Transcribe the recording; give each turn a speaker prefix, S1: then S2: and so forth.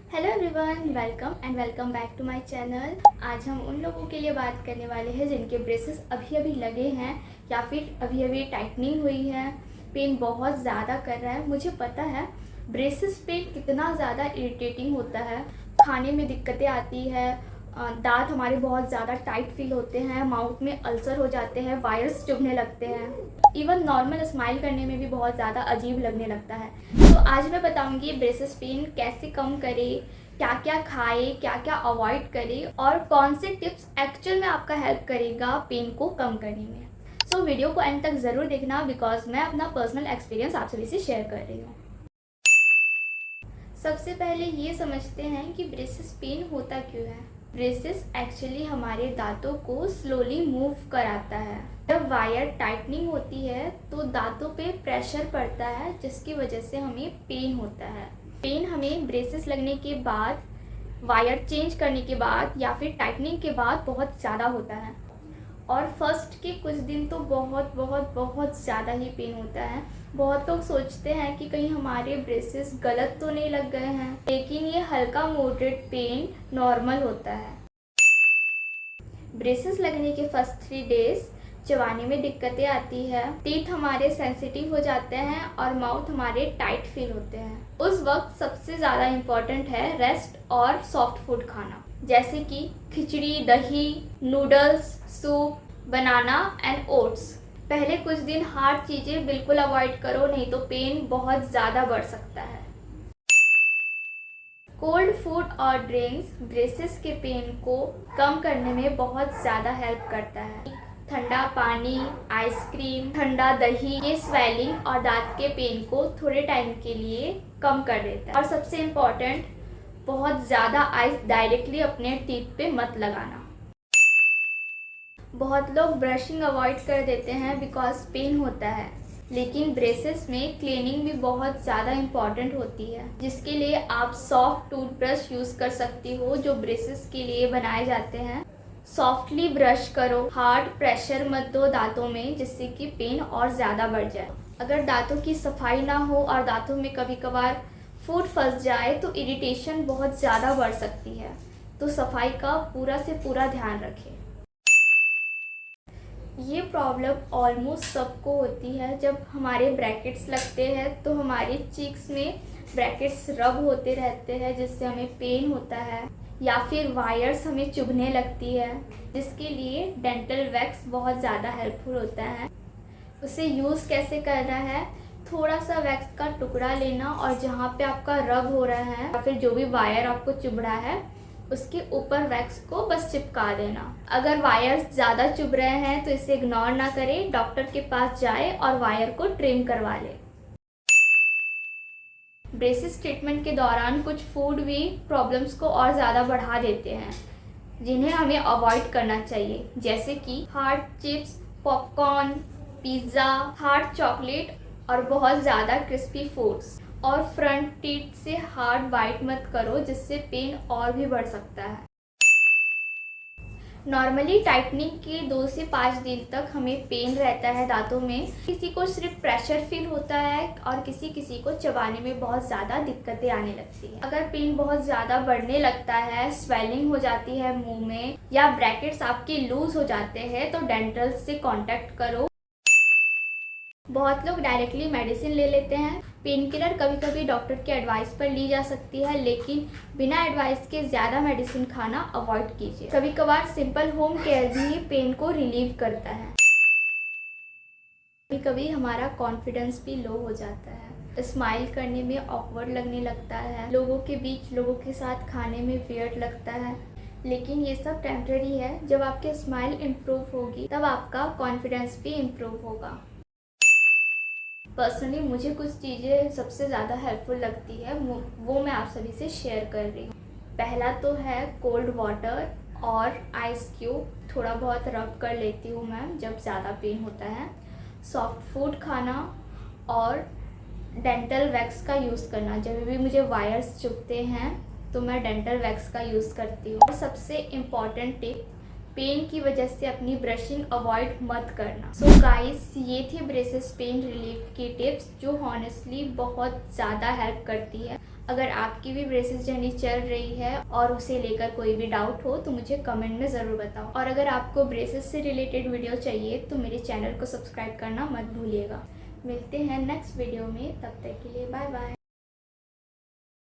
S1: Hello everyone, welcome back to my channel. आज हम उन लोगों के लिए बात करने वाले हैं जिनके ब्रेसेस अभी अभी लगे हैं या फिर अभी अभी टाइटनिंग हुई है, पेन बहुत ज़्यादा कर रहा है। मुझे पता है ब्रेसेस पेन कितना ज़्यादा इरिटेटिंग होता है, खाने में दिक्कतें आती है, दांत हमारे बहुत ज़्यादा टाइट फील होते हैं, माउथ में अल्सर हो जाते हैं, वायर्स चुभने लगते हैं, इवन नॉर्मल स्माइल करने में भी बहुत ज़्यादा अजीब लगने लगता है। तो आज मैं बताऊंगी ब्रेसेस पेन कैसे कम करें, क्या क्या खाए, क्या क्या अवॉइड करें और कौन से टिप्स एक्चुअल में आपका हेल्प करेगा पेन को कम करने में। सो वीडियो को एंड तक ज़रूर देखना बिकॉज मैं अपना पर्सनल एक्सपीरियंस आप सभी से शेयर कर रही हूँ। सबसे पहले ये समझते हैं कि ब्रेसेस पेन होता क्यों है। ब्रेसेस एक्चुअली हमारे दांतों को स्लोली मूव कराता है। जब वायर टाइटनिंग होती है तो दांतों पे प्रेशर पड़ता है जिसकी वजह से हमें पेन होता है। पेन हमें ब्रेसेस लगने के बाद, वायर चेंज करने के बाद या फिर टाइटनिंग के बाद बहुत ज़्यादा होता है और फर्स्ट के कुछ दिन तो बहुत बहुत बहुत ज़्यादा ही पेन होता है। बहुत लोग सोचते हैं कि कहीं हमारे ब्रेसेस गलत तो नहीं लग गए हैं, लेकिन ये हल्का मॉडरेट पेन नॉर्मल होता है। ब्रेसेस लगने के फर्स्ट 3 डेज चबाने में दिक्कतें आती है, टीथ हमारे सेंसिटिव हो जाते हैं और माउथ हमारे टाइट फील होते हैं। उस वक्त सबसे ज़्यादा इम्पॉर्टेंट है रेस्ट और सॉफ्ट फूड खाना, जैसे कि खिचड़ी, दही, noodles, soup, banana and oats. पहले कुछ दिन हार्ड चीज़ें बिल्कुल अवॉइड करो, नहीं तो पेन बहुत ज़्यादा बढ़ सकता है। कोल्ड फूड और ड्रिंक्स ब्रेसेस के पेन को कम करने में बहुत ज़्यादा हेल्प करता है। ठंडा पानी, आइसक्रीम, ठंडा दही ये स्वेलिंग और दांत के पेन को थोड़े टाइम के लिए कम कर देता है। और सबसे इम्पॉर्टेंट, बहुत ज़्यादा आइस डायरेक्टली अपने टीथ पे मत लगाना। बहुत लोग ब्रशिंग अवॉइड कर देते हैं बिकॉज पेन होता है, लेकिन ब्रेसेस में क्लीनिंग भी बहुत ज़्यादा इम्पॉर्टेंट होती है, जिसके लिए आप सॉफ्ट टूथब्रश यूज़ कर सकती हो जो ब्रेसेस के लिए बनाए जाते हैं। सॉफ्टली ब्रश करो, हार्ड प्रेशर मत दो दांतों में जिससे कि पेन और ज़्यादा बढ़ जाए। अगर दांतों की सफाई ना हो और दांतों में कभी कभार फूड फंस जाए तो इरिटेशन बहुत ज़्यादा बढ़ सकती है, तो सफाई का पूरा से पूरा ध्यान रखें। ये प्रॉब्लम ऑलमोस्ट सबको होती है। जब हमारे ब्रैकेट्स लगते हैं तो हमारे चीक्स में ब्रैकेट्स रब होते रहते हैं जिससे हमें पेन होता है, या फिर वायर्स हमें चुभने लगती है, जिसके लिए डेंटल वैक्स बहुत ज़्यादा हेल्पफुल होता है। उसे यूज़ कैसे करना है, थोड़ा सा वैक्स का टुकड़ा लेना और जहाँ पे आपका रब हो रहा है या फिर जो भी वायर आपको चुभ रहा है उसके ऊपर वैक्स को बस चिपका देना। अगर वायर्स ज़्यादा चुभ रहे हैं तो इसे इग्नोर ना करें, डॉक्टर के पास जाए और वायर को ट्रिम करवा ले। ब्रेसेस ट्रीटमेंट के दौरान कुछ फूड भी प्रॉब्लम्स को और ज़्यादा बढ़ा देते हैं जिन्हें हमें अवॉइड करना चाहिए, जैसे कि hard chips, popcorn, pizza, hard chocolate और बहुत ज़्यादा क्रिस्पी फूड्स। और फ्रंट टीथ से हार्ड बाइट मत करो जिससे पेन और भी बढ़ सकता है। नॉर्मली टाइटनिंग के 2 से 5 दिन तक हमें पेन रहता है दांतों में। किसी को सिर्फ प्रेशर फील होता है और किसी किसी को चबाने में बहुत ज़्यादा दिक्कतें आने लगती है। अगर पेन बहुत ज़्यादा बढ़ने लगता है, स्वेलिंग हो जाती है मुंह में या ब्रैकेट्स आपके लूज हो जाते हैं तो डेंटल से कांटेक्ट करो। बहुत लोग डायरेक्टली मेडिसिन ले लेते हैं। पेन किलर कभी कभी डॉक्टर के एडवाइस पर ली जा सकती है, लेकिन बिना एडवाइस के ज़्यादा मेडिसिन खाना अवॉइड कीजिए। कभी कभार सिंपल होम केयर भी पेन को रिलीव करता है। कभी कभी हमारा कॉन्फिडेंस भी लो हो जाता है, स्माइल करने में ऑकवर्ड लगने लगता है, लोगों के बीच लोगों के साथ खाने में वियर्ड लगता है, लेकिन ये सब टेम्पररी है। जब आपकी स्माइल इम्प्रूव होगी तब आपका कॉन्फिडेंस भी इम्प्रूव होगा। पर्सनली मुझे कुछ चीज़ें सबसे ज़्यादा हेल्पफुल लगती है, वो मैं आप सभी से शेयर कर रही हूँ। पहला तो है कोल्ड वाटर और आइस क्यूब, थोड़ा बहुत रब कर लेती हूँ मैं जब ज़्यादा पेन होता है। सॉफ्ट फूड खाना और डेंटल वैक्स का यूज़ करना। जब भी मुझे वायर्स चुभते हैं तो मैं डेंटल वैक्स का यूज़ करती हूँ। सबसे इम्पॉर्टेंट टिप, पेन की वजह से अपनी ब्रशिंग अवॉइड मत करना। सो गाइस, ये थी ब्रेसेस पेन रिलीफ की टिप्स जो हॉनेस्टली बहुत ज़्यादा हेल्प करती है। अगर आपकी भी ब्रेसेस जर्नी चल रही है और उसे लेकर कोई भी डाउट हो तो मुझे कमेंट में ज़रूर बताओ। और अगर आपको ब्रेसेस से रिलेटेड वीडियो चाहिए तो मेरे चैनल को सब्सक्राइब करना मत भूलिएगा। मिलते हैं नेक्स्ट वीडियो में, तब तक के लिए बाय बाय।